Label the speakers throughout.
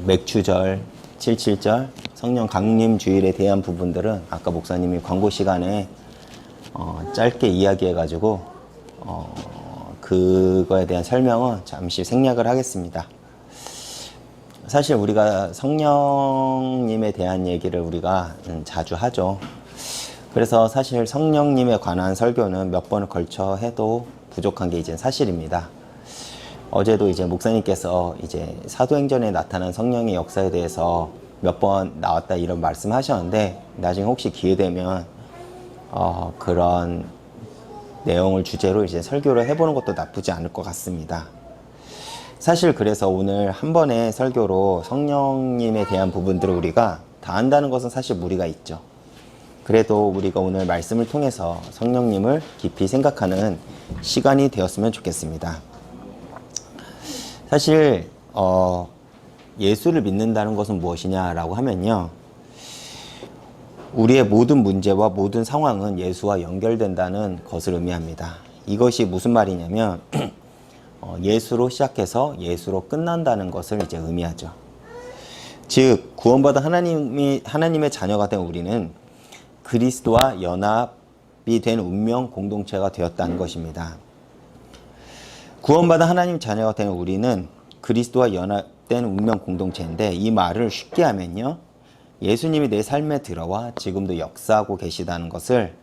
Speaker 1: 맥추절, 칠칠절, 성령 강림 주일에 대한 부분들은 아까 목사님이 광고 시간에 짧게 이야기해가지고 그거에 대한 설명은 잠시 생략을 하겠습니다. 사실 우리가 성령님에 대한 얘기를 우리가 자주 하죠. 그래서 사실 성령님에 관한 설교는 몇 번을 걸쳐 해도 부족한 게 이제 사실입니다. 어제도 이제 목사님께서 이제 사도행전에 나타난 성령의 역사에 대해서 몇 번 나왔다 이런 말씀하셨는데, 나중에 혹시 기회 되면 그런 내용을 주제로 이제 설교를 해보는 것도 나쁘지 않을 것 같습니다. 사실 그래서 오늘 한 번의 설교로 성령님에 대한 부분들을 우리가 다 안다는 것은 사실 무리가 있죠. 그래도 우리가 오늘 말씀을 통해서 성령님을 깊이 생각하는 시간이 되었으면 좋겠습니다. 사실 예수를 믿는다는 것은 무엇이냐라고 하면요, 우리의 모든 문제와 모든 상황은 예수와 연결된다는 것을 의미합니다. 이것이 무슨 말이냐면 예수로 시작해서 예수로 끝난다는 것을 이제 의미하죠. 즉 구원받은 하나님의 자녀가 된 우리는 그리스도와 연합이 된 운명 공동체가 되었다는 것입니다. 구원받은 하나님 자녀가 된 우리는 그리스도와 연합된 운명 공동체인데, 이 말을 쉽게 하면요, 예수님이 내 삶에 들어와 지금도 역사하고 계시다는 것을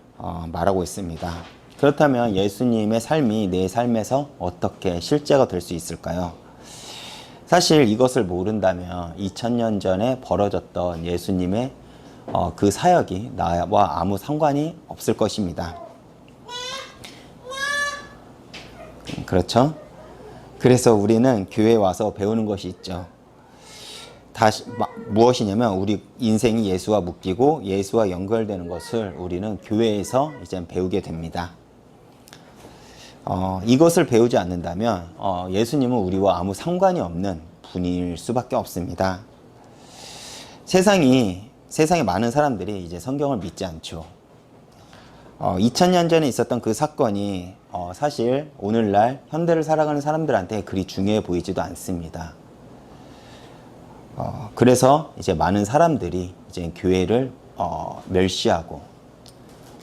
Speaker 1: 말하고 있습니다. 그렇다면 예수님의 삶이 내 삶에서 어떻게 실제가 될 수 있을까요? 사실 이것을 모른다면 2000년 전에 벌어졌던 예수님의 그 사역이 나와 아무 상관이 없을 것입니다. 그렇죠? 그래서 우리는 교회에 와서 배우는 것이 있죠. 무엇이냐면 우리 인생이 예수와 묶이고 예수와 연결되는 것을 우리는 교회에서 이제 배우게 됩니다. 이것을 배우지 않는다면 예수님은 우리와 아무 상관이 없는 분일 수밖에 없습니다. 세상에 많은 사람들이 이제 성경을 믿지 않죠. 2000년 전에 있었던 그 사건이 사실 오늘날 현대를 살아가는 사람들한테 그리 중요해 보이지도 않습니다. 그래서 이제 많은 사람들이 이제 교회를 멸시하고,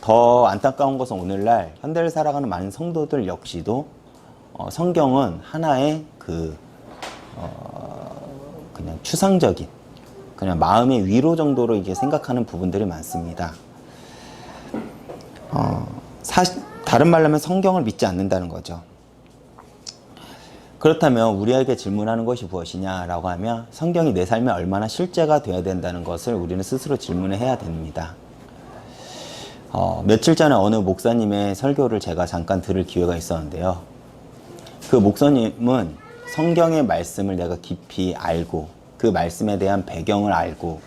Speaker 1: 더 안타까운 것은 오늘날 현대를 살아가는 많은 성도들 역시도 성경은 하나의 그냥 추상적인, 그냥 마음의 위로 정도로 이게 생각하는 부분들이 많습니다. 다른 말로 하면 성경을 믿지 않는다는 거죠. 그렇다면 우리에게 질문하는 것이 무엇이냐라고 하면 성경이 내 삶에 얼마나 실제가 되어야 된다는 것을 우리는 스스로 질문을 해야 됩니다. 며칠 전에 어느 목사님의 설교를 제가 잠깐 들을 기회가 있었는데요. 그 목사님은 성경의 말씀을 내가 깊이 알고, 그 말씀에 대한 배경을 알고,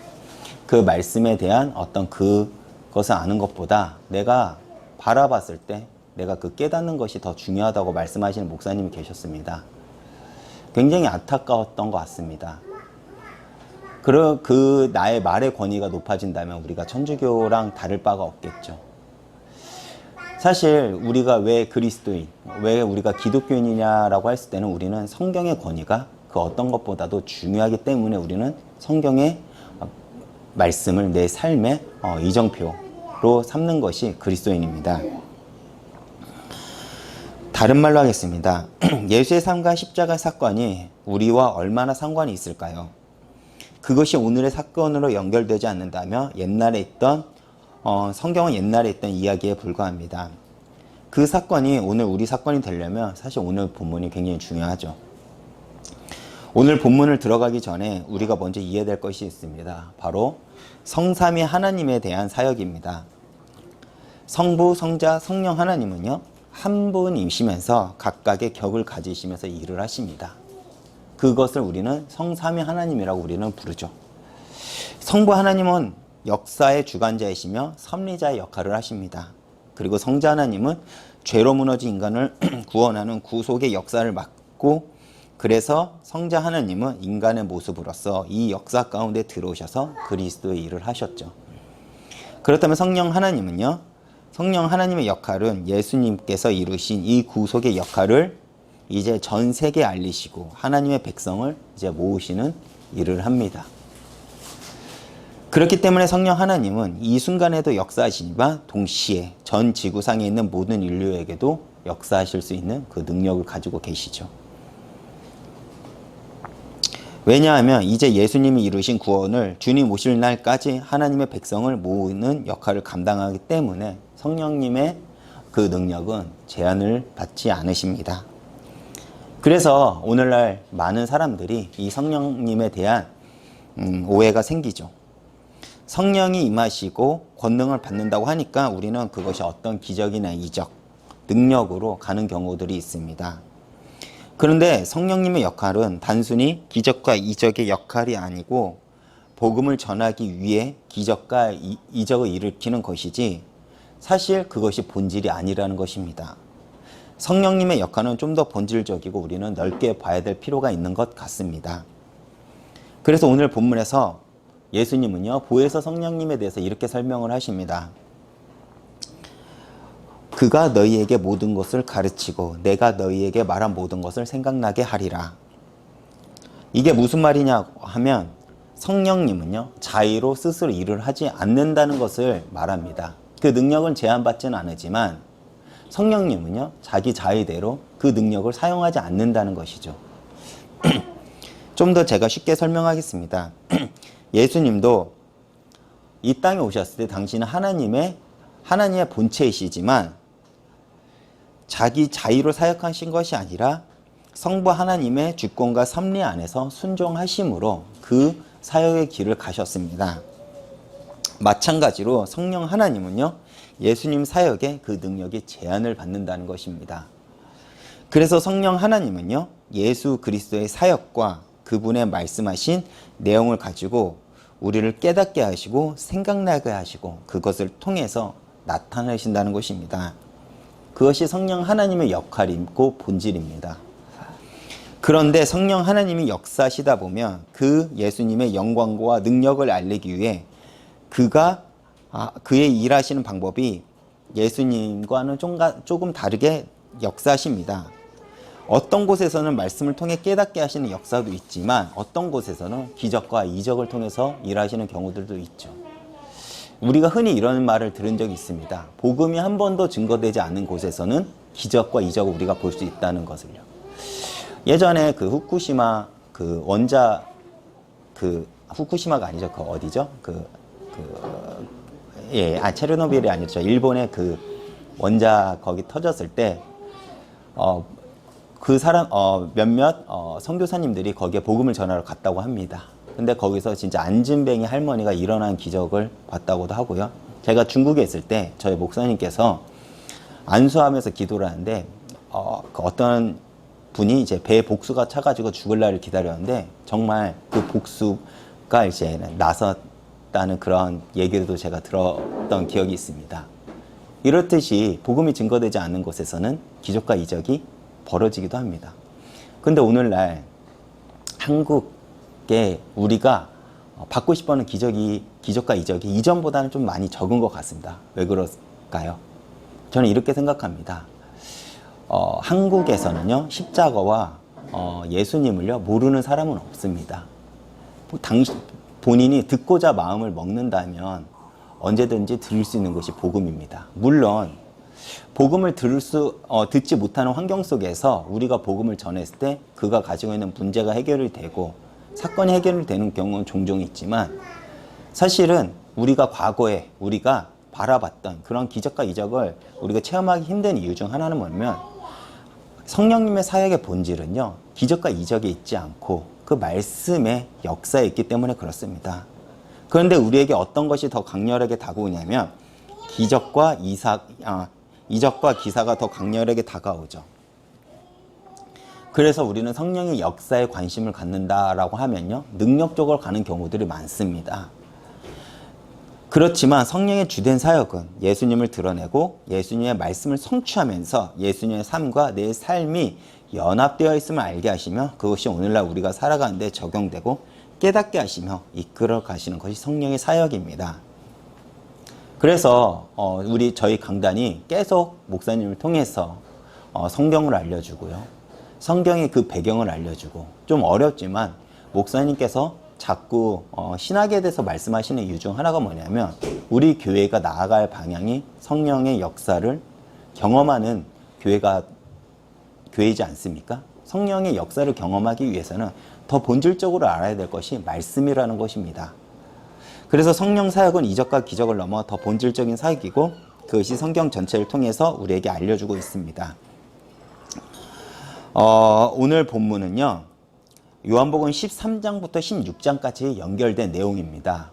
Speaker 1: 그 말씀에 대한 어떤 그것을 아는 것보다 내가 바라봤을 때 내가 그 깨닫는 것이 더 중요하다고 말씀하시는 목사님이 계셨습니다. 굉장히 안타까웠던 것 같습니다. 그 나의 말의 권위가 높아진다면 우리가 천주교랑 다를 바가 없겠죠. 사실 우리가 왜 그리스도인, 왜 우리가 기독교인이냐라고 했을 때는 우리는 성경의 권위가 그 어떤 것보다도 중요하기 때문에 우리는 성경의 말씀을 내 삶의 이정표로 삼는 것이 그리스도인입니다. 다른 말로 하겠습니다. 예수의 삶과 십자가 사건이 우리와 얼마나 상관이 있을까요? 그것이 오늘의 사건으로 연결되지 않는다면 옛날에 있던 성경은 옛날에 있던 이야기에 불과합니다. 그 사건이 오늘 우리 사건이 되려면 사실 오늘 본문이 굉장히 중요하죠. 오늘 본문을 들어가기 전에 우리가 먼저 이해될 것이 있습니다. 바로 성삼위 하나님에 대한 사역입니다. 성부, 성자, 성령 하나님은요, 한 분이시면서 각각의 격을 가지시면서 일을 하십니다. 그것을 우리는 성삼위 하나님이라고 우리는 부르죠. 성부 하나님은 역사의 주관자이시며 섭리자의 역할을 하십니다. 그리고 성자 하나님은 죄로 무너진 인간을 구원하는 구속의 역사를 맡고, 그래서 성자 하나님은 인간의 모습으로서 이 역사 가운데 들어오셔서 그리스도의 일을 하셨죠. 그렇다면 성령 하나님은요, 성령 하나님의 역할은 예수님께서 이루신 이 구속의 역할을 이제 전 세계에 알리시고 하나님의 백성을 이제 모으시는 일을 합니다. 그렇기 때문에 성령 하나님은 이 순간에도 역사하시지만 동시에 전 지구상에 있는 모든 인류에게도 역사하실 수 있는 그 능력을 가지고 계시죠. 왜냐하면 이제 예수님이 이루신 구원을 주님 오실 날까지 하나님의 백성을 모으는 역할을 감당하기 때문에 성령님의 그 능력은 제한을 받지 않으십니다. 그래서 오늘날 많은 사람들이 이 성령님에 대한 오해가 생기죠. 성령이 임하시고 권능을 받는다고 하니까 우리는 그것이 어떤 기적이나 이적, 능력으로 가는 경우들이 있습니다. 그런데 성령님의 역할은 단순히 기적과 이적의 역할이 아니고 복음을 전하기 위해 기적과 이적을 일으키는 것이지 사실 그것이 본질이 아니라는 것입니다. 성령님의 역할은 좀 더 본질적이고 우리는 넓게 봐야 될 필요가 있는 것 같습니다. 그래서 오늘 본문에서 예수님은요, 보혜사 성령님에 대해서 이렇게 설명을 하십니다. 그가 너희에게 모든 것을 가르치고 내가 너희에게 말한 모든 것을 생각나게 하리라. 이게 무슨 말이냐고 하면 성령님은요, 자의로 스스로 일을 하지 않는다는 것을 말합니다. 그 능력은 제한받지는 않지만 성령님은요, 자기 자의대로 그 능력을 사용하지 않는다는 것이죠. 좀 더 제가 쉽게 설명하겠습니다. 예수님도 이 땅에 오셨을 때 당신은 하나님의 본체이시지만 자기 자의로 사역하신 것이 아니라 성부 하나님의 주권과 섭리 안에서 순종하심으로 그 사역의 길을 가셨습니다. 마찬가지로 성령 하나님은요, 예수님 사역에 그 능력이 제한을 받는다는 것입니다. 그래서 성령 하나님은요, 예수 그리스도의 사역과 그분의 말씀하신 내용을 가지고 우리를 깨닫게 하시고 생각나게 하시고 그것을 통해서 나타내신다는 것입니다. 그것이 성령 하나님의 역할이고 본질입니다. 그런데 성령 하나님이 역사하시다 보면 그 예수님의 영광과 능력을 알리기 위해 그의 일하시는 방법이 예수님과는 조금 다르게 역사하십니다. 어떤 곳에서는 말씀을 통해 깨닫게 하시는 역사도 있지만 어떤 곳에서는 기적과 이적을 통해서 일하시는 경우들도 있죠. 우리가 흔히 이런 말을 들은 적이 있습니다. 복음이 한 번도 증거되지 않은 곳에서는 기적과 이적을 우리가 볼 수 있다는 것을요. 예전에 그 후쿠시마 후쿠시마가 아니죠. 그 어디죠? 체르노빌이 아니죠. 일본의 그 원자 거기 터졌을 때 몇몇 선교사님들이 거기에 복음을 전하러 갔다고 합니다. 근데 거기서 진짜 안진뱅이 할머니가 일어난 기적을 봤다고도 하고요. 제가 중국에 있을 때 저희 목사님께서 안수하면서 기도를 하는데 어떤 분이 이제 배에 복수가 차가지고 죽을 날을 기다렸는데 정말 그 복수가 이제 나섰다는 그런 얘기도 제가 들었던 기억이 있습니다. 이렇듯이 복음이 증거되지 않는 곳에서는 기적과 이적이 벌어지기도 합니다. 근데 오늘날 한국에 우리가 받고 싶어하는 기적과 이적이 이전보다는 좀 많이 적은 것 같습니다. 왜 그럴까요? 저는 이렇게 생각합니다. 한국에서는요, 십자가와 예수님을요, 모르는 사람은 없습니다. 본인이 듣고자 마음을 먹는다면 언제든지 들을 수 있는 것이 복음입니다. 물론 복음을 듣지 못하는 환경 속에서 우리가 복음을 전했을 때 그가 가지고 있는 문제가 해결이 되고 사건이 해결이 되는 경우는 종종 있지만 사실은 우리가 과거에 우리가 바라봤던 그런 기적과 이적을 우리가 체험하기 힘든 이유 중 하나는 뭐냐면 성령님의 사역의 본질은요, 기적과 이적에 있지 않고 그 말씀의 역사에 있기 때문에 그렇습니다. 그런데 우리에게 어떤 것이 더 강렬하게 다가오냐면 이적과 기사가 더 강렬하게 다가오죠. 그래서 우리는 성령의 역사에 관심을 갖는다라고 하면요, 능력적으로 가는 경우들이 많습니다. 그렇지만 성령의 주된 사역은 예수님을 드러내고 예수님의 말씀을 성취하면서 예수님의 삶과 내 삶이 연합되어 있음을 알게 하시며 그것이 오늘날 우리가 살아가는 데 적용되고 깨닫게 하시며 이끌어 가시는 것이 성령의 사역입니다. 그래서 저희 강단이 계속 목사님을 통해서 성경을 알려주고요. 성경의 그 배경을 알려주고 좀 어렵지만 목사님께서 자꾸 신학에 대해서 말씀하시는 이유 중 하나가 뭐냐면 우리 교회가 나아갈 방향이 성령의 역사를 경험하는 교회이지 않습니까? 성령의 역사를 경험하기 위해서는 더 본질적으로 알아야 될 것이 말씀이라는 것입니다. 그래서 성령 사역은 이적과 기적을 넘어 더 본질적인 사역이고 그것이 성경 전체를 통해서 우리에게 알려주고 있습니다. 오늘 본문은요. 요한복음 13장부터 16장까지 연결된 내용입니다.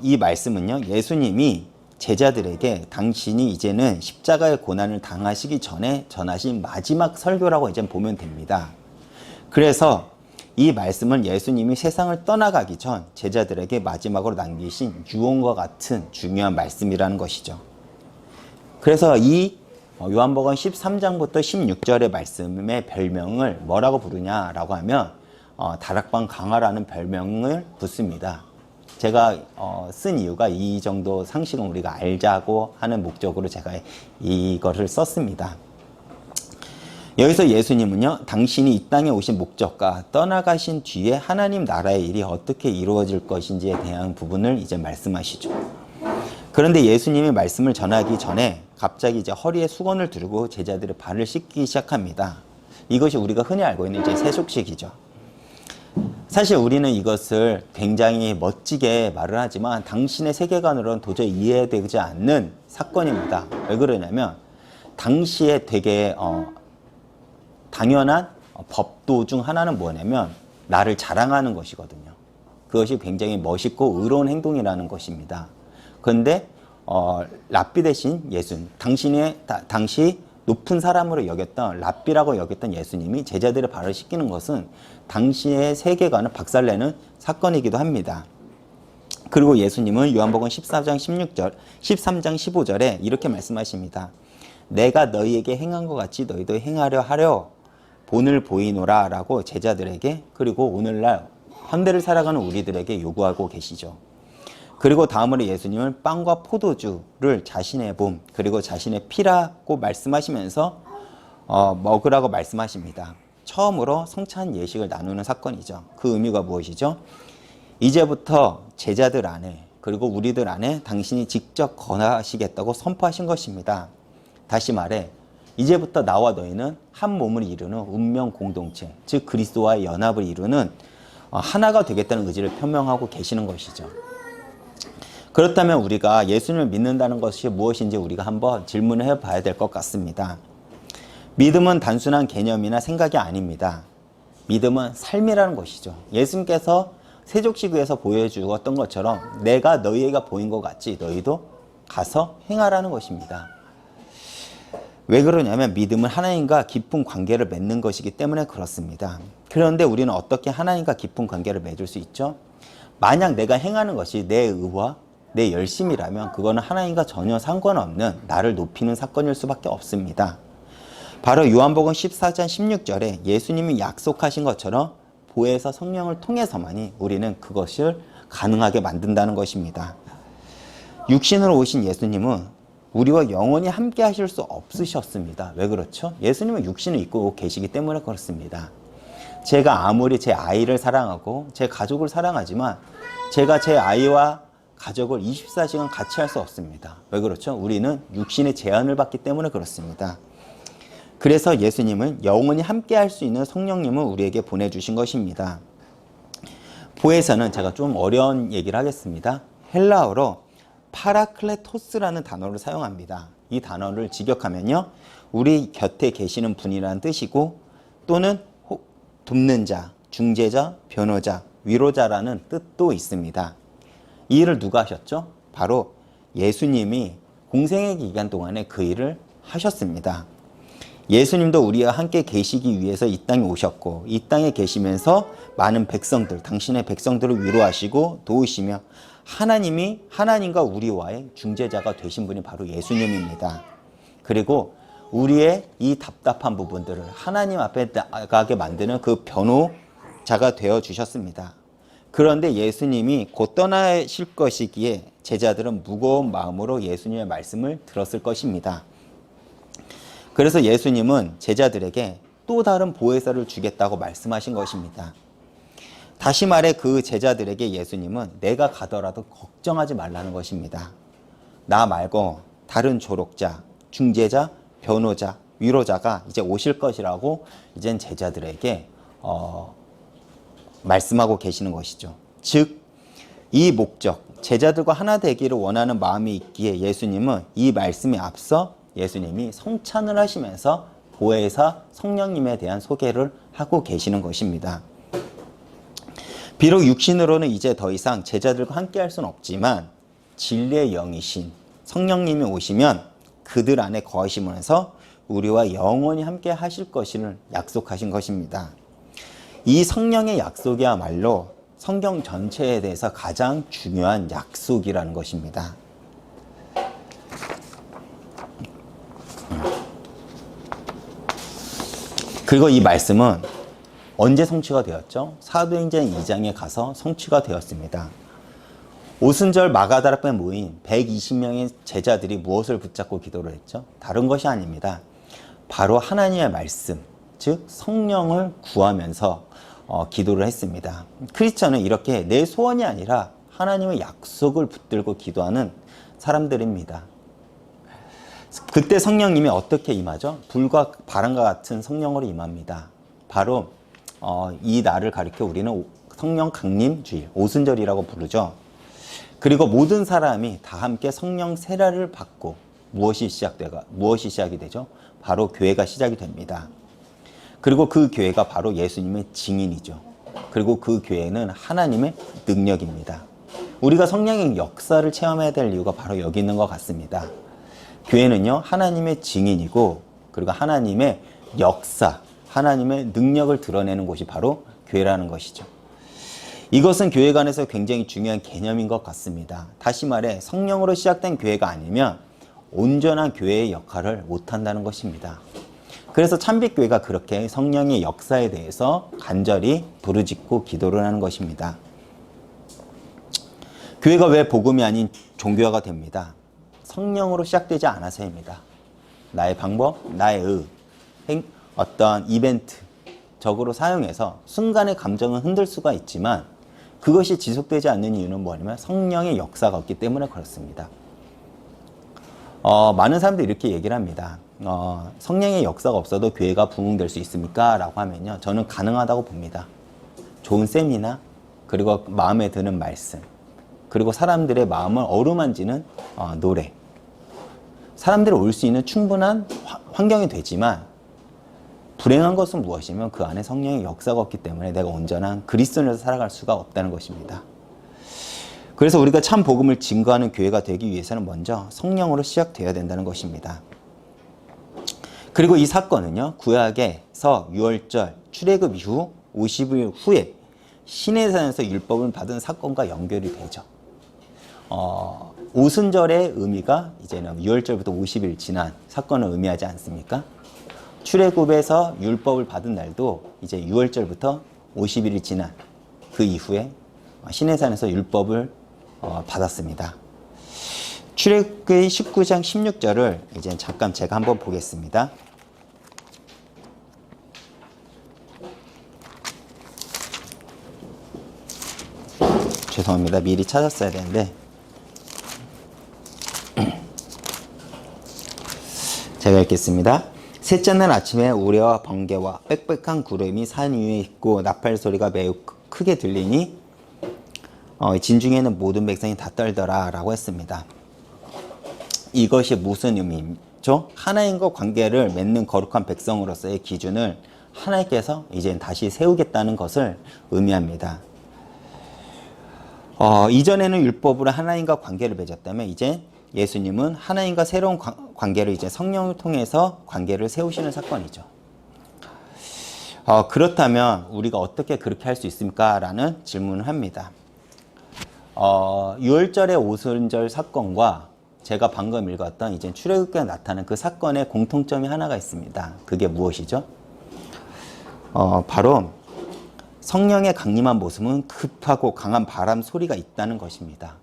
Speaker 1: 이 말씀은요. 예수님이 제자들에게 당신이 이제는 십자가의 고난을 당하시기 전에 전하신 마지막 설교라고 이제 보면 됩니다. 그래서 이 말씀은 예수님이 세상을 떠나가기 전 제자들에게 마지막으로 남기신 유언과 같은 중요한 말씀이라는 것이죠. 그래서 이 요한복음 13장부터 16절의 말씀의 별명을 뭐라고 부르냐라고 하면 다락방 강화라는 별명을 붙습니다. 제가 쓴 이유가 이 정도 상식은 우리가 알자고 하는 목적으로 제가 이거를 썼습니다. 여기서 예수님은요, 당신이 이 땅에 오신 목적과 떠나가신 뒤에 하나님 나라의 일이 어떻게 이루어질 것인지에 대한 부분을 이제 말씀하시죠. 그런데 예수님이 말씀을 전하기 전에 갑자기 이제 허리에 수건을 두르고 제자들의 발을 씻기 시작합니다. 이것이 우리가 흔히 알고 있는 이제 세속식이죠. 사실 우리는 이것을 굉장히 멋지게 말을 하지만 당신의 세계관으로는 도저히 이해되지 않는 사건입니다. 왜 그러냐면 당시에 되게 당연한 법도 중 하나는 뭐냐면 나를 자랑하는 것이거든요. 그것이 굉장히 멋있고 의로운 행동이라는 것입니다. 그런데 랍비 대신 예수님, 당시 높은 사람으로 여겼던 랍비라고 여겼던 예수님이 제자들의 발을 씻기는 것은 당시의 세계관을 박살내는 사건이기도 합니다. 그리고 예수님은 요한복음 13장 15절에 이렇게 말씀하십니다. 내가 너희에게 행한 것 같이 너희도 행하려 하려 본을 보이노라 라고 제자들에게 그리고 오늘날 현대를 살아가는 우리들에게 요구하고 계시죠. 그리고 다음으로 예수님은 빵과 포도주를 자신의 몸 그리고 자신의 피라고 말씀하시면서 먹으라고 말씀하십니다. 처음으로 성찬 예식을 나누는 사건이죠. 그 의미가 무엇이죠? 이제부터 제자들 안에 그리고 우리들 안에 당신이 직접 거하시겠다고 선포하신 것입니다. 다시 말해 이제부터 나와 너희는 한 몸을 이루는 운명 공동체, 즉 그리스도와의 연합을 이루는 하나가 되겠다는 의지를 표명하고 계시는 것이죠. 그렇다면 우리가 예수님을 믿는다는 것이 무엇인지 우리가 한번 질문을 해봐야 될 것 같습니다. 믿음은 단순한 개념이나 생각이 아닙니다. 믿음은 삶이라는 것이죠. 예수님께서 세족시교에서 보여주었던 것처럼 내가 너희에게 보인 것 같이 너희도 가서 행하라는 것입니다. 왜 그러냐면 믿음은 하나님과 깊은 관계를 맺는 것이기 때문에 그렇습니다. 그런데 우리는 어떻게 하나님과 깊은 관계를 맺을 수 있죠? 만약 내가 행하는 것이 내 의와 내 열심이라면 그거는 하나님과 전혀 상관없는 나를 높이는 사건일 수밖에 없습니다. 바로 요한복음 14장 16절에 예수님이 약속하신 것처럼 보혜사 성령을 통해서만이 우리는 그것을 가능하게 만든다는 것입니다. 육신으로 오신 예수님은 우리와 영원히 함께 하실 수 없으셨습니다. 왜 그렇죠? 예수님은 육신을 입고 계시기 때문에 그렇습니다. 제가 아무리 제 아이를 사랑하고 제 가족을 사랑하지만 제가 제 아이와 가족을 24시간 같이 할 수 없습니다. 왜 그렇죠? 우리는 육신의 제한을 받기 때문에 그렇습니다. 그래서 예수님은 영원히 함께 할 수 있는 성령님을 우리에게 보내주신 것입니다. 보혜사는 제가 좀 어려운 얘기를 하겠습니다. 헬라어로 파라클레토스라는 단어를 사용합니다. 이 단어를 직역하면요. 우리 곁에 계시는 분이라는 뜻이고 또는 돕는 자, 중재자, 변호자, 위로자라는 뜻도 있습니다. 이 일을 누가 하셨죠? 바로 예수님이 공생의 기간 동안에 그 일을 하셨습니다. 예수님도 우리와 함께 계시기 위해서 이 땅에 오셨고 이 땅에 계시면서 많은 백성들, 당신의 백성들을 위로하시고 도우시며 하나님과 우리와의 중재자가 되신 분이 바로 예수님입니다. 그리고 우리의 이 답답한 부분들을 하나님 앞에 나가게 만드는 그 변호자가 되어 주셨습니다. 그런데 예수님이 곧 떠나실 것이기에 제자들은 무거운 마음으로 예수님의 말씀을 들었을 것입니다. 그래서 예수님은 제자들에게 또 다른 보혜사를 주겠다고 말씀하신 것입니다. 다시 말해 그 제자들에게 예수님은 내가 가더라도 걱정하지 말라는 것입니다. 나 말고 다른 조력자, 중재자, 변호자, 위로자가 이제 오실 것이라고 이젠 제자들에게 말씀하고 계시는 것이죠. 즉, 이 목적, 제자들과 하나 되기를 원하는 마음이 있기에 예수님은 이 말씀에 앞서 예수님이 성찬을 하시면서 보혜사 성령님에 대한 소개를 하고 계시는 것입니다. 비록 육신으로는 이제 더 이상 제자들과 함께 할 수는 없지만 진리의 영이신 성령님이 오시면 그들 안에 거하시면서 우리와 영원히 함께 하실 것을 약속하신 것입니다. 이 성령의 약속이야말로 성경 전체에 대해서 가장 중요한 약속이라는 것입니다. 그리고 이 말씀은 언제 성취가 되었죠? 사도행전 2장에 가서 성취가 되었습니다. 오순절 마가다락방에 모인 120명의 제자들이 무엇을 붙잡고 기도를 했죠? 다른 것이 아닙니다. 바로 하나님의 말씀, 즉 성령을 구하면서 기도를 했습니다. 크리스천은 이렇게 내 소원이 아니라 하나님의 약속을 붙들고 기도하는 사람들입니다. 그때 성령님이 어떻게 임하죠? 불과 바람과 같은 성령으로 임합니다. 바로 이 날을 가리켜 우리는 성령 강림 주일, 오순절이라고 부르죠. 그리고 모든 사람이 다 함께 성령 세례를 받고 무엇이 시작이 되죠? 바로 교회가 시작이 됩니다. 그리고 그 교회가 바로 예수님의 증인이죠. 그리고 그 교회는 하나님의 능력입니다. 우리가 성령의 역사를 체험해야 될 이유가 바로 여기 있는 것 같습니다. 교회는요, 하나님의 증인이고, 그리고 하나님의 역사, 하나님의 능력을 드러내는 곳이 바로 교회라는 것이죠. 이것은 교회 간에서 굉장히 중요한 개념인 것 같습니다. 다시 말해 성령으로 시작된 교회가 아니면 온전한 교회의 역할을 못한다는 것입니다. 그래서 참빛교회가 그렇게 성령의 역사에 대해서 간절히 부르짖고 기도를 하는 것입니다. 교회가 왜 복음이 아닌 종교화가 됩니다? 성령으로 시작되지 않아서입니다. 나의 방법, 나의 어떤 이벤트적으로 사용해서 순간의 감정은 흔들 수가 있지만 그것이 지속되지 않는 이유는 뭐냐면 성령의 역사가 없기 때문에 그렇습니다. 많은 사람들이 이렇게 얘기를 합니다. 성령의 역사가 없어도 교회가 부흥될 수 있습니까? 라고 하면요, 저는 가능하다고 봅니다. 좋은 세미나, 그리고 마음에 드는 말씀, 그리고 사람들의 마음을 어루만지는 노래, 사람들이 올 수 있는 충분한 환경이 되지만 불행한 것은 무엇이면 그 안에 성령의 역사가 없기 때문에 내가 온전한 그리스도인으로 살아갈 수가 없다는 것입니다. 그래서 우리가 참 복음을 증거하는 교회가 되기 위해서는 먼저 성령으로 시작되어야 된다는 것입니다. 그리고 이 사건은요, 구약에서 유월절 출애굽 이후 50일 후에 시내산에서 율법을 받은 사건과 연결이 되죠. 오순절의 의미가 이제는 유월절부터 50일 지난 사건을 의미하지 않습니까? 출애굽에서 율법을 받은 날도 이제 유월절부터 50일이 지난 그 이후에 시내산에서 율법을 받았습니다. 출애굽기 19장 16절을 이제 잠깐 제가 한번 보겠습니다. 죄송합니다. 미리 찾았어야 되는데 제가 읽겠습니다. 셋째 날 아침에 우레와 번개와 빽빽한 구름이 산 위에 있고 나팔 소리가 매우 크게 들리니 진중에는 모든 백성이 다 떨더라 라고 했습니다. 이것이 무슨 의미죠? 하나님과 관계를 맺는 거룩한 백성으로서의 기준을 하나님께서 이제 다시 세우겠다는 것을 의미합니다. 이전에는 율법으로 하나님과 관계를 맺었다면 이제 예수님은 하나님과 새로운 관계를 이제 성령을 통해서 관계를 세우시는 사건이죠. 그렇다면 우리가 어떻게 그렇게 할 수 있습니까? 라는 질문을 합니다. 유월절의 오순절 사건과 제가 방금 읽었던 이제 출애굽기에 나타난 그 사건의 공통점이 하나가 있습니다. 그게 무엇이죠? 바로 성령의 강림한 모습은 급하고 강한 바람 소리가 있다는 것입니다.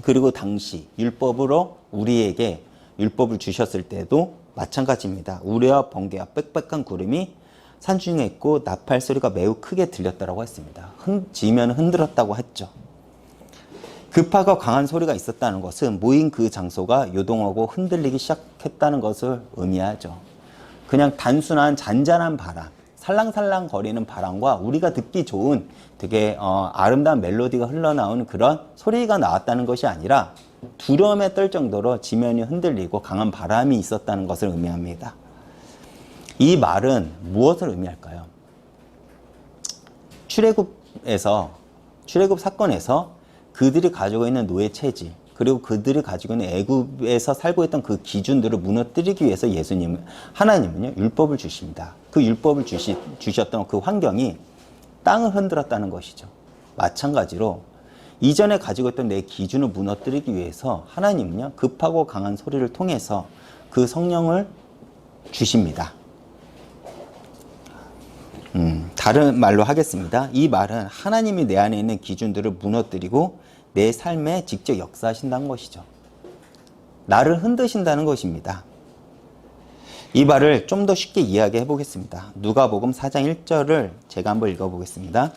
Speaker 1: 그리고 당시 율법으로 우리에게 율법을 주셨을 때도 마찬가지입니다. 우레와 번개와 빽빽한 구름이 산중에 있고 나팔 소리가 매우 크게 들렸다고 했습니다. 지면을 흔들었다고 했죠. 급하고 강한 소리가 있었다는 것은 모인 그 장소가 요동하고 흔들리기 시작했다는 것을 의미하죠. 그냥 단순한 잔잔한 바람, 살랑살랑 거리는 바람과 우리가 듣기 좋은 되게 아름다운 멜로디가 흘러나오는 그런 소리가 나왔다는 것이 아니라 두려움에 떨 정도로 지면이 흔들리고 강한 바람이 있었다는 것을 의미합니다. 이 말은 무엇을 의미할까요? 출애굽 사건에서 그들이 가지고 있는 노예 체질, 그리고 그들이 가지고 있는 애굽에서 살고 있던 그 기준들을 무너뜨리기 위해서 하나님은요, 율법을 주십니다. 그 율법을 주셨던 그 환경이 땅을 흔들었다는 것이죠. 마찬가지로 이전에 가지고 있던 내 기준을 무너뜨리기 위해서 하나님은요, 급하고 강한 소리를 통해서 그 성령을 주십니다. 다른 말로 하겠습니다. 이 말은 하나님이 내 안에 있는 기준들을 무너뜨리고 내 삶에 직접 역사하신다는 것이죠. 나를 흔드신다는 것입니다. 이 말을 좀 더 쉽게 이야기해 보겠습니다. 누가복음 4장 1절을 제가 한번 읽어 보겠습니다.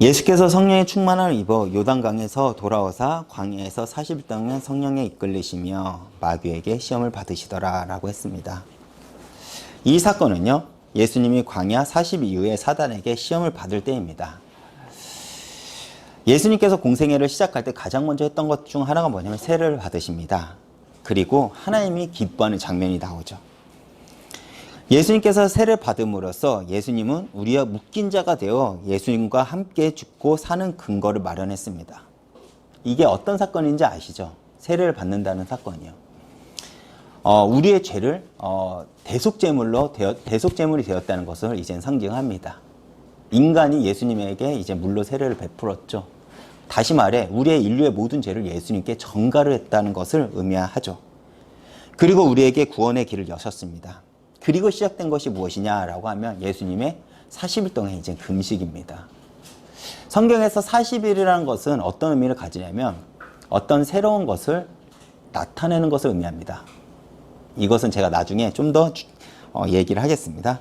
Speaker 1: 예수께서 성령의 충만함을 입어 요단강에서 돌아오사 광야에서 40일 동안 성령에 이끌리시며 마귀에게 시험을 받으시더라 라고 했습니다. 이 사건은요, 예수님이 광야 40일 이후에 사단에게 시험을 받을 때입니다. 예수님께서 공생애를 시작할 때 가장 먼저 했던 것 중 하나가 뭐냐면 세례를 받으십니다. 그리고 하나님이 기뻐하는 장면이 나오죠. 예수님께서 세례를 받음으로써 예수님은 우리와 묶인 자가 되어 예수님과 함께 죽고 사는 근거를 마련했습니다. 이게 어떤 사건인지 아시죠? 세례를 받는다는 사건이요. 우리의 죄를 대속제물이 되었다는 것을 이제 상징합니다. 인간이 예수님에게 이제 물로 세례를 베풀었죠. 다시 말해 우리의 인류의 모든 죄를 예수님께 전가를 했다는 것을 의미하죠. 그리고 우리에게 구원의 길을 여셨습니다. 그리고 시작된 것이 무엇이냐라고 하면 예수님의 40일 동안 이제 금식입니다. 성경에서 40일이라는 것은 어떤 의미를 가지냐면 어떤 새로운 것을 나타내는 것을 의미합니다. 이것은 제가 나중에 좀 더 얘기를 하겠습니다.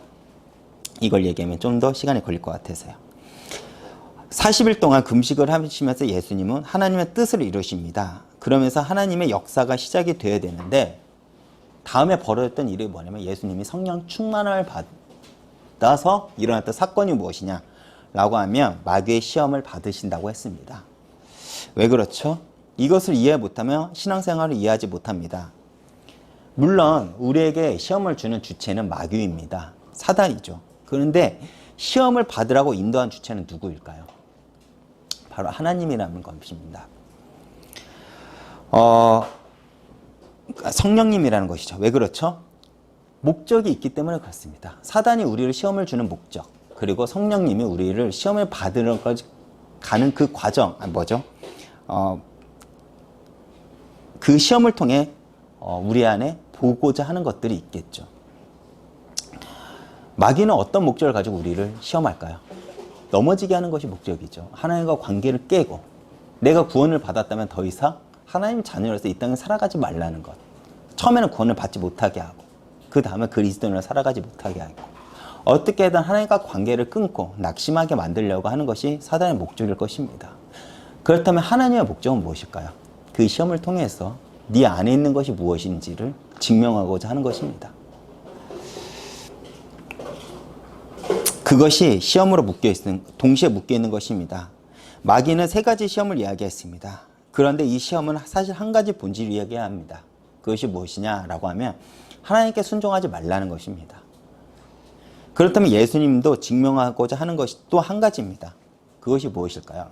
Speaker 1: 이걸 얘기하면 좀 더 시간이 걸릴 것 같아서요. 40일 동안 금식을 하시면서 예수님은 하나님의 뜻을 이루십니다. 그러면서 하나님의 역사가 시작이 되어야 되는데 다음에 벌어졌던 일이 뭐냐면 예수님이 성령 충만함을 받아서 일어났던 사건이 무엇이냐 라고 하면 마귀의 시험을 받으신다고 했습니다. 왜 그렇죠? 이것을 이해 못하면 신앙생활을 이해하지 못합니다. 물론 우리에게 시험을 주는 주체는 마귀입니다. 사단이죠. 그런데 시험을 받으라고 인도한 주체는 누구일까요? 바로 하나님이라는 것입니다. 성령님이라는 것이죠. 왜 그렇죠? 목적이 있기 때문에 그렇습니다. 사단이 우리를 시험을 주는 목적, 그리고 성령님이 우리를 시험을 받으러 가는 그 과정, 그 시험을 통해 우리 안에 보고자 하는 것들이 있겠죠. 마귀는 어떤 목적을 가지고 우리를 시험할까요? 넘어지게 하는 것이 목적이죠. 하나님과 관계를 깨고 내가 구원을 받았다면 더 이상 하나님 자녀로서 이 땅에 살아가지 말라는 것. 처음에는 구원을 받지 못하게 하고 그 다음에 그리스도인으로 살아가지 못하게 하고 어떻게든 하나님과 관계를 끊고 낙심하게 만들려고 하는 것이 사단의 목적일 것입니다. 그렇다면 하나님의 목적은 무엇일까요? 그 시험을 통해서 네 안에 있는 것이 무엇인지를 증명하고자 하는 것입니다. 그것이 시험으로 동시에 묶여있는 것입니다. 마귀는 세 가지 시험을 이야기했습니다. 그런데 이 시험은 사실 한 가지 본질을 이야기합니다. 그것이 무엇이냐라고 하면 하나님께 순종하지 말라는 것입니다. 그렇다면 예수님도 증명하고자 하는 것이 또 한 가지입니다. 그것이 무엇일까요?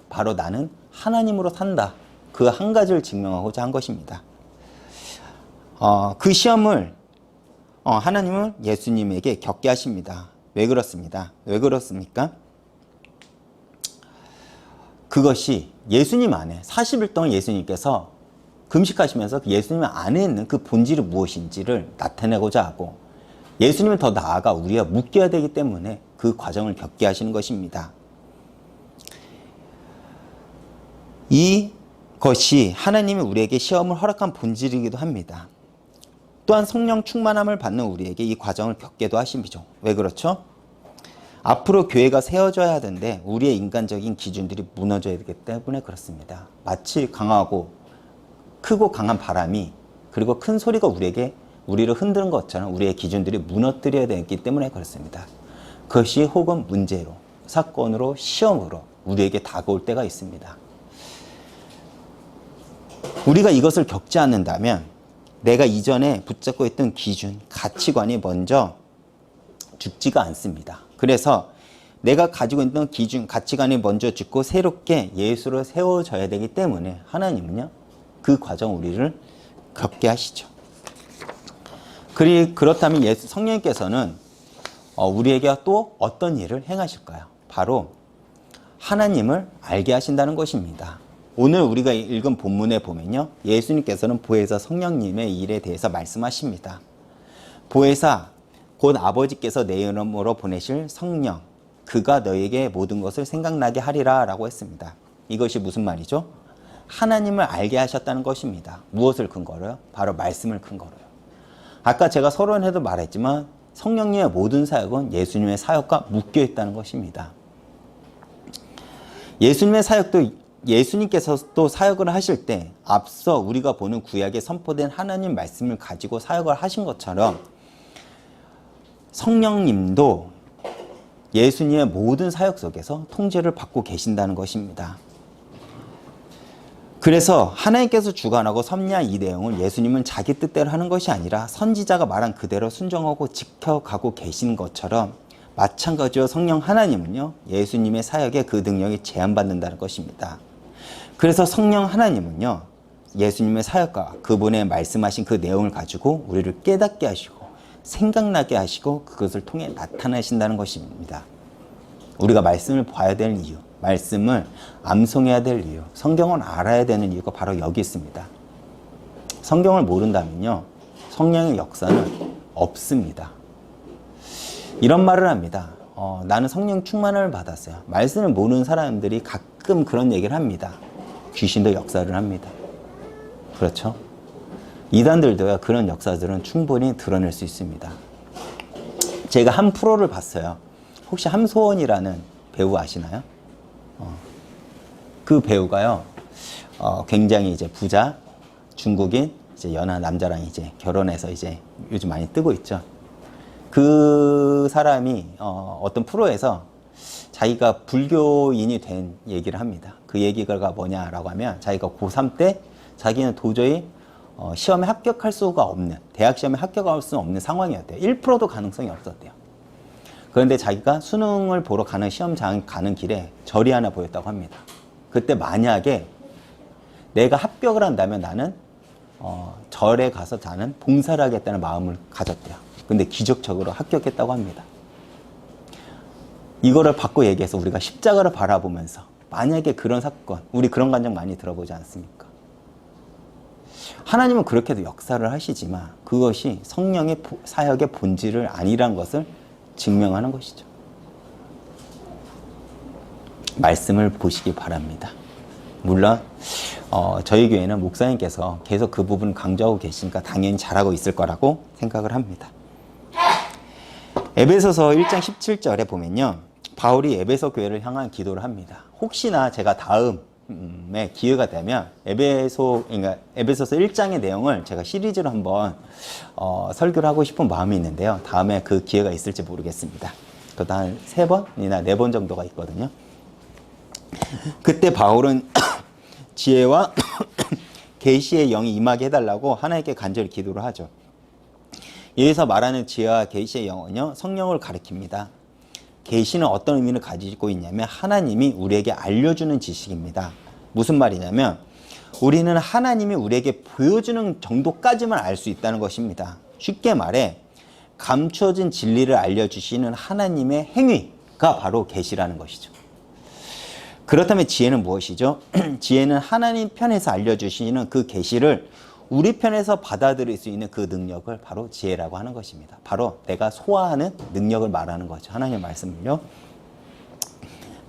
Speaker 1: 바로 나는 하나님으로 산다. 그 한 가지를 증명하고자 한 것입니다. 그 시험을 하나님은 예수님에게 겪게 하십니다. 왜 그렇습니까? 그것이 예수님 안에 40일 동안 예수님께서 금식하시면서 예수님 안에 있는 그 본질이 무엇인지를 나타내고자 하고 예수님은 더 나아가 우리가 묶여야 되기 때문에 그 과정을 겪게 하시는 것입니다. 이 것이 하나님이 우리에게 시험을 허락한 본질이기도 합니다. 또한 성령 충만함을 받는 우리에게 이 과정을 겪게도 하심이죠. 왜 그렇죠? 앞으로 교회가 세워져야 하는데 우리의 인간적인 기준들이 무너져야 되기 때문에 그렇습니다. 마치 크고 강한 바람이 그리고 큰 소리가 우리를 흔드는 것처럼 우리의 기준들이 무너뜨려야 되기 때문에 그렇습니다. 그것이 혹은 문제로, 사건으로, 시험으로 우리에게 다가올 때가 있습니다. 우리가 이것을 겪지 않는다면 내가 이전에 붙잡고 있던 기준, 가치관이 먼저 죽지가 않습니다. 그래서 내가 가지고 있던 기준, 가치관이 먼저 죽고 새롭게 예수로 세워져야 되기 때문에 하나님은요, 그 과정 우리를 겪게 하시죠. 그렇다면 성령님께서는 우리에게 또 어떤 일을 행하실까요? 바로 하나님을 알게 하신다는 것입니다. 오늘 우리가 읽은 본문에 보면요, 예수님께서는 보혜사 성령님의 일에 대해서 말씀하십니다. 보혜사 곧 아버지께서 내 이름으로 보내실 성령, 그가 너에게 모든 것을 생각나게 하리라 라고 했습니다. 이것이 무슨 말이죠? 하나님을 알게 하셨다는 것입니다. 무엇을 근거로요? 바로 말씀을 근거로요. 아까 제가 서론에도 말했지만 성령님의 모든 사역은 예수님의 사역과 묶여 있다는 것입니다. 예수님의 사역도 예수님께서 또 사역을 하실 때 앞서 우리가 보는 구약에 선포된 하나님 말씀을 가지고 사역을 하신 것처럼 성령님도 예수님의 모든 사역 속에서 통제를 받고 계신다는 것입니다. 그래서 하나님께서 주관하고 섭리한 이 내용을 예수님은 자기 뜻대로 하는 것이 아니라 선지자가 말한 그대로 순종하고 지켜가고 계신 것처럼 마찬가지로 성령 하나님은요, 예수님의 사역에 그 능력이 제한받는다는 것입니다. 그래서 성령 하나님은요, 예수님의 사역과 그분의 말씀하신 그 내용을 가지고 우리를 깨닫게 하시고 생각나게 하시고 그것을 통해 나타나신다는 것입니다. 우리가 말씀을 봐야 될 이유, 말씀을 암송해야 될 이유, 성경을 알아야 되는 이유가 바로 여기 있습니다. 성경을 모른다면요, 성령의 역사는 없습니다. 이런 말을 합니다. 나는 성령 충만을 받았어요. 말씀을 모르는 사람들이 가끔 그런 얘기를 합니다. 귀신도 역사를 합니다. 그렇죠? 이단들도요, 그런 역사들은 충분히 드러낼 수 있습니다. 제가 한 프로를 봤어요. 혹시 함소원이라는 배우 아시나요? 그 배우가요, 굉장히 이제 부자, 중국인, 이제 연하 남자랑 이제 결혼해서 이제 요즘 많이 뜨고 있죠. 그 사람이 어떤 프로에서 자기가 불교인이 된 얘기를 합니다. 그 얘기가 뭐냐라고 하면 자기가 고3 때 자기는 도저히 시험에 합격할 수가 없는, 대학 시험에 합격할 수 없는 상황이었대요. 1%도 가능성이 없었대요. 그런데 자기가 수능을 보러 가는 시험장 가는 길에 절이 하나 보였다고 합니다. 그때 만약에 내가 합격을 한다면 나는 절에 가서 나는 봉사를 하겠다는 마음을 가졌대요. 근데 기적적으로 합격했다고 합니다. 이거를 받고 얘기해서 우리가 십자가를 바라보면서 만약에 그런 사건, 우리 그런 감정 많이 들어보지 않습니까? 하나님은 그렇게도 역사를 하시지만 그것이 성령의 사역의 본질을 아니란 것을 증명하는 것이죠. 말씀을 보시기 바랍니다. 물론 저희 교회는 목사님께서 계속 그 부분을 강조하고 계시니까 당연히 잘하고 있을 거라고 생각을 합니다. 에베소서 1장 17절에 보면요, 바울이 에베소 교회를 향한 기도를 합니다. 혹시나 제가 다음에 기회가 되면 에베소서 1장의 내용을 제가 시리즈로 한번 설교를 하고 싶은 마음이 있는데요. 다음에 그 기회가 있을지 모르겠습니다. 그것도 한 3번이나 4번 정도가 있거든요. 그때 바울은 지혜와 계시의 영이 임하게 해달라고 하나님께 간절히 기도를 하죠. 여기서 말하는 지혜와 계시의 영은요, 성령을 가리킵니다. 계시는 어떤 의미를 가지고 있냐면 하나님이 우리에게 알려주는 지식입니다. 무슨 말이냐면 우리는 하나님이 우리에게 보여주는 정도까지만 알 수 있다는 것입니다. 쉽게 말해 감추어진 진리를 알려주시는 하나님의 행위가 바로 계시라는 것이죠. 그렇다면 지혜는 무엇이죠? 지혜는 하나님 편에서 알려주시는 그 계시를 우리 편에서 받아들일 수 있는 그 능력을 바로 지혜라고 하는 것입니다. 바로 내가 소화하는 능력을 말하는 거죠. 하나님의 말씀을요.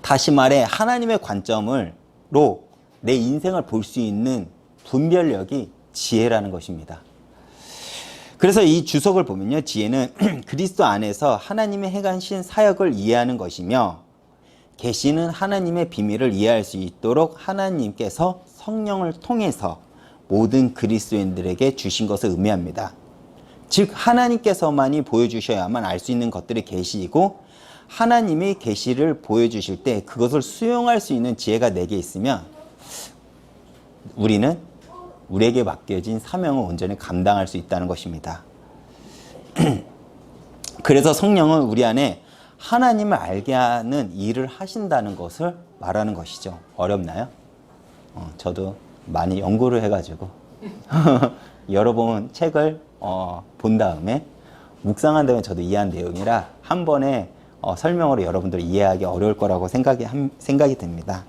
Speaker 1: 다시 말해 하나님의 관점으로 내 인생을 볼 수 있는 분별력이 지혜라는 것입니다. 그래서 이 주석을 보면요. 지혜는 그리스도 안에서 하나님의 행하신 사역을 이해하는 것이며, 계시는 하나님의 비밀을 이해할 수 있도록 하나님께서 성령을 통해서 모든 그리스도인들에게 주신 것을 의미합니다. 즉 하나님께서만이 보여주셔야만 알 수 있는 것들이 계시이고, 하나님이 계시를 보여주실 때 그것을 수용할 수 있는 지혜가 내게 있으면 우리는 우리에게 맡겨진 사명을 온전히 감당할 수 있다는 것입니다. 그래서 성령은 우리 안에 하나님을 알게 하는 일을 하신다는 것을 말하는 것이죠. 어렵나요? 저도 많이 연구를 해가지고 여러 번 책을 본 다음에 묵상한 다음에 저도 이해한 내용이라 한 번에 설명으로 여러분들 이해하기 어려울 거라고 생각이 듭니다.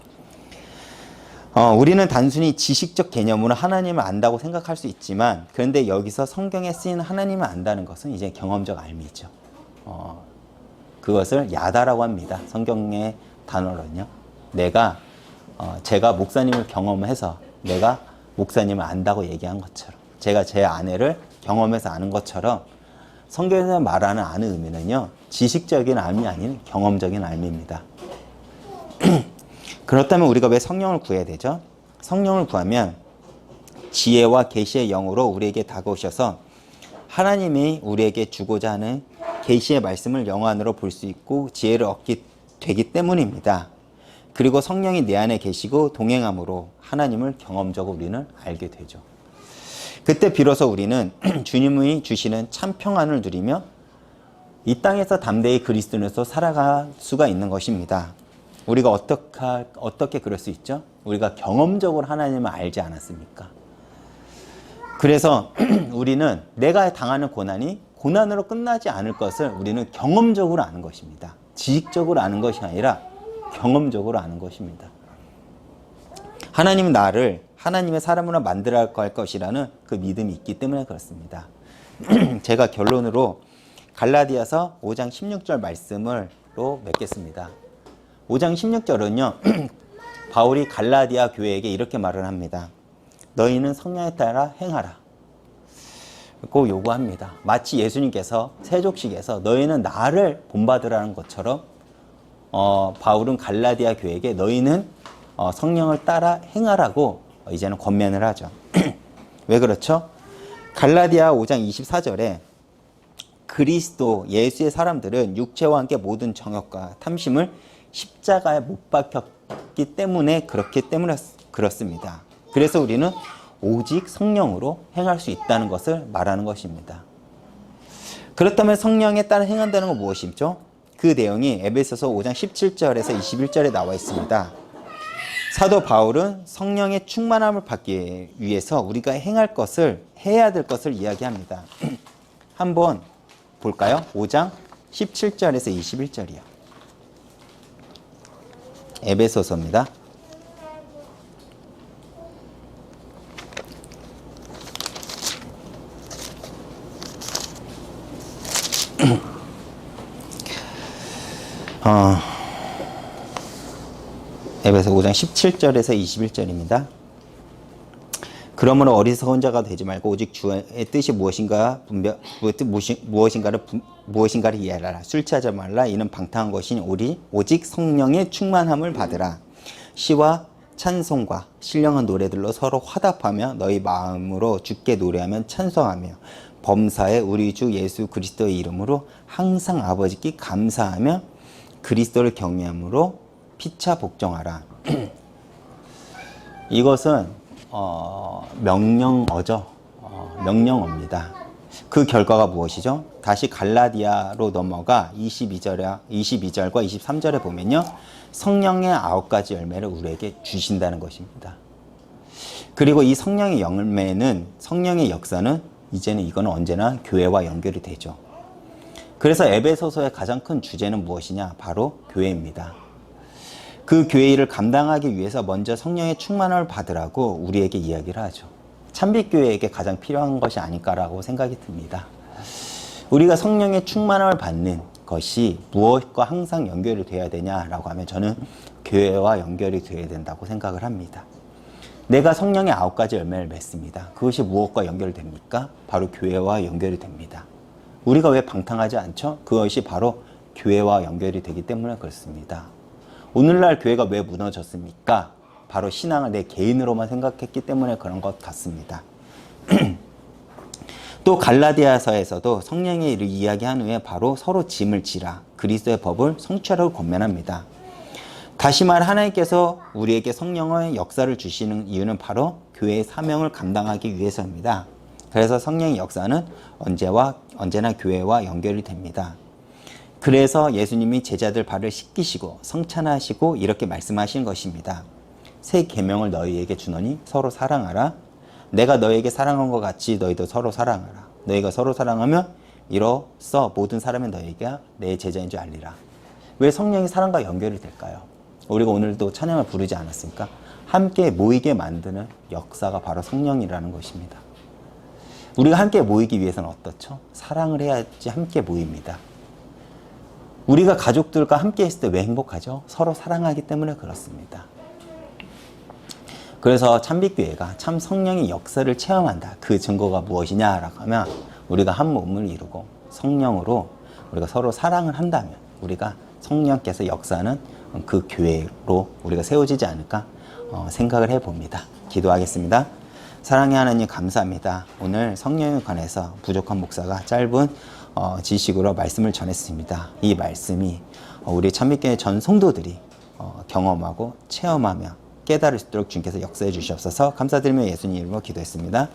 Speaker 1: 우리는 단순히 지식적 개념으로 하나님을 안다고 생각할 수 있지만, 그런데 여기서 성경에 쓰인 하나님을 안다는 것은 이제 경험적 알미죠. 그것을 야다라고 합니다. 성경의 단어로는요. 제가 목사님을 경험해서 내가 목사님을 안다고 얘기한 것처럼, 제가 제 아내를 경험해서 아는 것처럼, 성경에서 말하는 아는 의미는요, 지식적인 알미 아닌 경험적인 알미입니다. 그렇다면 우리가 왜 성령을 구해야 되죠? 성령을 구하면 지혜와 계시의 영으로 우리에게 다가오셔서 하나님이 우리에게 주고자 하는 계시의 말씀을 영 안으로 볼 수 있고 지혜를 얻게 되기 때문입니다. 그리고 성령이 내 안에 계시고 동행함으로 하나님을 경험적으로 우리는 알게 되죠. 그때 비로소 우리는 주님이 주시는 참 평안을 누리며 이 땅에서 담대히 그리스도인으로서 살아갈 수가 있는 것입니다. 우리가 어떻게 그럴 수 있죠? 우리가 경험적으로 하나님을 알지 않았습니까? 그래서 우리는 내가 당하는 고난이 고난으로 끝나지 않을 것을 우리는 경험적으로 아는 것입니다. 지식적으로 아는 것이 아니라 경험적으로 아는 것입니다. 하나님은 나를 하나님의 사람으로 만들어 갈 것이라는 그 믿음이 있기 때문에 그렇습니다. 제가 결론으로 갈라디아서 5장 16절 말씀으로 맺겠습니다. 5장 16절은요. 바울이 갈라디아 교회에게 이렇게 말을 합니다. 너희는 성령에 따라 행하라. 꼭 요구합니다. 마치 예수님께서 세족식에서 너희는 나를 본받으라는 것처럼 바울은 갈라디아 교회에게 너희는 성령을 따라 행하라고 이제는 권면을 하죠. 왜 그렇죠? 갈라디아 5장 24절에 그리스도 예수의 사람들은 육체와 함께 모든 정욕과 탐심을 십자가에 못 박혔기 때문에 그렇습니다. 그래서 우리는 오직 성령으로 행할 수 있다는 것을 말하는 것입니다. 그렇다면 성령에 따라 행한다는 건 무엇이죠? 그 내용이 에베소서 5장 17절에서 21절에 나와 있습니다. 사도 바울은 성령의 충만함을 받기 위해서 우리가 해야 될 것을 이야기합니다. 한번 볼까요? 5장 17절에서 21절이요. 에베소서입니다. 에베소 5장 17절에서 21절입니다. 그러므로 어리석은 자가 되지 말고 오직 주의 뜻이 무엇인가를 이해하라. 술 취하지 말라. 이는 방탕한 것이니 오직 성령의 충만함을 받으라. 시와 찬송과 신령한 노래들로 서로 화답하며 너희 마음으로 주께 노래하며 찬송하며 범사에 우리 주 예수 그리스도의 이름으로 항상 아버지께 감사하며 그리스도를 경외함으로 피차 복종하라. 이것은 명령어죠. 명령어입니다. 그 결과가 무엇이죠? 다시 갈라디아로 넘어가 22절과 23절에 보면요. 성령의 9가지 열매를 우리에게 주신다는 것입니다. 그리고 이 성령의 열매는, 성령의 역사는 이제는 이거는 언제나 교회와 연결이 되죠. 그래서 에베소서의 가장 큰 주제는 무엇이냐? 바로 교회입니다. 그 교회 일을 감당하기 위해서 먼저 성령의 충만함을 받으라고 우리에게 이야기를 하죠. 참빛교회에게 가장 필요한 것이 아닐까라고 생각이 듭니다. 우리가 성령의 충만함을 받는 것이 무엇과 항상 연결이 되어야 되냐라고 하면 저는 교회와 연결이 되어야 된다고 생각을 합니다. 내가 성령의 9가지 열매를 맺습니다. 그것이 무엇과 연결됩니까? 바로 교회와 연결이 됩니다. 우리가 왜 방탕하지 않죠? 그것이 바로 교회와 연결이 되기 때문에 그렇습니다. 오늘날 교회가 왜 무너졌습니까? 바로 신앙을 내 개인으로만 생각했기 때문에 그런 것 같습니다. 또 갈라디아서에서도 성령의 일을 이야기한 후에 바로 서로 짐을 지라 그리스도의 법을 성취하라고 권면합니다. 다시 말해 하나님께서 우리에게 성령의 역사를 주시는 이유는 바로 교회의 사명을 감당하기 위해서입니다. 그래서 성령의 역사는 언제나 교회와 연결이 됩니다. 그래서 예수님이 제자들 발을 씻기시고 성찬하시고 이렇게 말씀하신 것입니다. 새 계명을 너희에게 주노니 서로 사랑하라. 내가 너희에게 사랑한 것 같이 너희도 서로 사랑하라. 너희가 서로 사랑하면 이로써 모든 사람이 너희가 내 제자인 줄 알리라. 왜 성령이 사랑과 연결이 될까요? 우리가 오늘도 찬양을 부르지 않았습니까? 함께 모이게 만드는 역사가 바로 성령이라는 것입니다. 우리가 함께 모이기 위해서는 어떻죠? 사랑을 해야지 함께 모입니다. 우리가 가족들과 함께 있을 때 왜 행복하죠? 서로 사랑하기 때문에 그렇습니다. 그래서 참빛교회가 참 성령의 역사를 체험한다. 그 증거가 무엇이냐라고 하면 우리가 한 몸을 이루고 성령으로 우리가 서로 사랑을 한다면 우리가 성령께서 역사하는 그 교회로 우리가 세워지지 않을까 생각을 해봅니다. 기도하겠습니다. 사랑의 하나님 감사합니다. 오늘 성령에 관해서 부족한 목사가 짧은 지식으로 말씀을 전했습니다. 이 말씀이 우리 참빛교회 전 성도들이 경험하고 체험하며 깨달을 수 있도록 주님께서 역사해 주시옵소서. 감사드리며 예수님 이름으로 기도했습니다.